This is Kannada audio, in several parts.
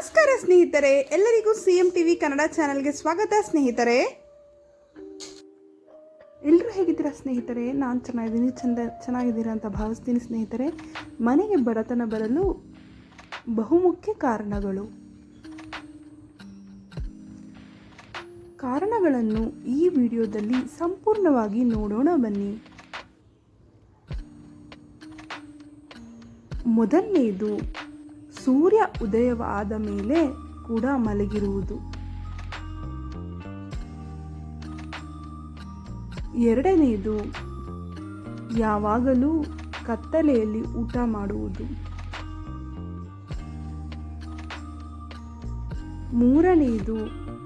ನಮಸ್ಕಾರ ಸ್ನೇಹಿತರೆ, ಎಲ್ಲರಿಗೂ CM TV ಕನ್ನಡ ಚಾನೆಲ್ಗೆ ಸ್ವಾಗತ ಸ್ನೇಹಿತರೆ. ಎಲ್ಲರೂ ಹೇಗಿದ್ದೀರಾ ಸ್ನೇಹಿತರೆ? ನಾನು ಚೆನ್ನಾಗಿದ್ದೀನಿ, ಚೆನ್ನಾಗಿದ್ದೀರಾ ಅಂತ ಭಾವಿಸ್ತೀನಿ ಸ್ನೇಹಿತರೆ. ಮನೆಗೆ ಬಡತನ ಬರಲು ಬಹುಮುಖ್ಯ ಕಾರಣಗಳನ್ನು ಈ ವಿಡಿಯೋದಲ್ಲಿ ಸಂಪೂರ್ಣವಾಗಿ ನೋಡೋಣ ಬನ್ನಿ. ಮೊದಲನೆಯದು, ಸೂರ್ಯ ಉದಯವಾದ ಮೇಲೆ ಕೂಡ ಮಲಗಿರುವುದು. ಎರಡನೆಯದು, ಯಾವಾಗಲೂ ಕತ್ತಲೆಯಲ್ಲಿ ಊಟ ಮಾಡುವುದು. ಮೂರನೆಯದು,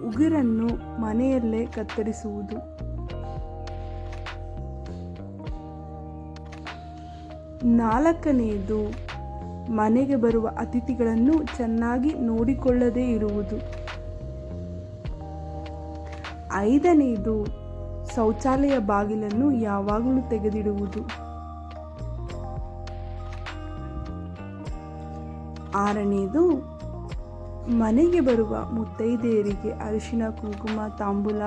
ಉಗುರನ್ನು ಮನೆಯಲ್ಲೇ ಕತ್ತರಿಸುವುದು. ನಾಲ್ಕನೆಯದು, ಮನೆಗೆ ಬರುವ ಅತಿಥಿಗಳನ್ನು ಚೆನ್ನಾಗಿ ನೋಡಿಕೊಳ್ಳದೇ ಇರುವುದು. ಐದನೆಯದು, ಶೌಚಾಲಯ ಬಾಗಿಲನ್ನು ಯಾವಾಗಲೂ ತೆಗೆದಿಡುವುದು. ಆರನೆಯದು, ಮನೆಗೆ ಬರುವ ಮುತ್ತೈದೆಯರಿಗೆ ಅರಿಶಿನ ಕುಂಕುಮ ತಾಂಬೂಲ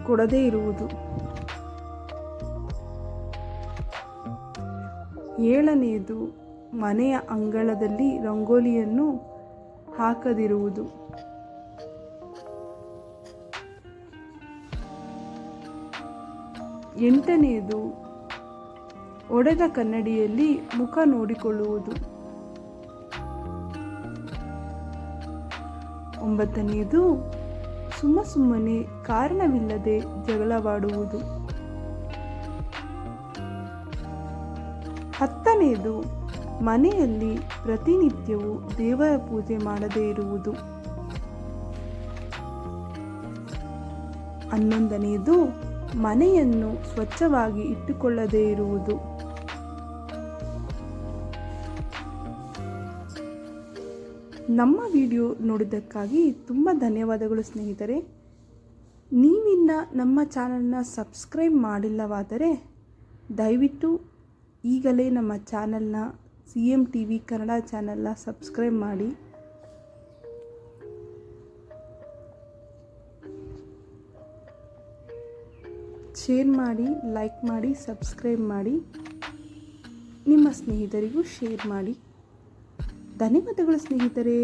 ಕೊಡದೇ ಇರುವುದು. ಏಳನೆಯದು, ಮನೆಯ ಅಂಗಳದಲ್ಲಿ ರಂಗೋಲಿಯನ್ನು ಹಾಕದಿರುವುದು. ಎಂಟನೆಯದು, ಒಡೆದ ಕನ್ನಡಿಯಲ್ಲಿ ಮುಖ ನೋಡಿಕೊಳ್ಳುವುದು. ಒಂಬತ್ತನೆಯದು, ಸುಮ್ಮನೆ ಕಾರಣವಿಲ್ಲದೆ ಜಗಳವಾಡುವುದು. ಹತ್ತನೆಯದು, ಮನೆಯಲ್ಲಿ ಪ್ರತಿನಿತ್ಯವೂ ದೇವರ ಪೂಜೆ ಮಾಡದೇ ಇರುವುದು. 11ನೆಯದು, ಮನೆಯನ್ನು ಸ್ವಚ್ಛವಾಗಿ ಇಟ್ಟುಕೊಳ್ಳದೇ ಇರುವುದು. ನಮ್ಮ ವಿಡಿಯೋ ನೋಡಿದ್ದಕ್ಕಾಗಿ ತುಂಬ ಧನ್ಯವಾದಗಳು ಸ್ನೇಹಿತರೆ. ನೀವಿನ್ನ ನಮ್ಮ ಚಾನಲ್ನ ಸಬ್ಸ್ಕ್ರೈಬ್ ಮಾಡಿಲ್ಲವಾದರೆ ದಯವಿಟ್ಟು ಈಗಲೇ ನಮ್ಮ ಚಾನಲ್ನ CM TV ಕನ್ನಡ ಚಾನಲ್ನ ಸಬ್ಸ್ಕ್ರೈಬ್ ಮಾಡಿ. ಶೇರ್ ಮಾಡಿ, ಲೈಕ್ ಮಾಡಿ, ಸಬ್ಸ್ಕ್ರೈಬ್ ಮಾಡಿ, ನಿಮ್ಮ ಸ್ನೇಹಿತರಿಗೂ ಶೇರ್ ಮಾಡಿ. ಧನ್ಯವಾದಗಳು ಸ್ನೇಹಿತರೆ.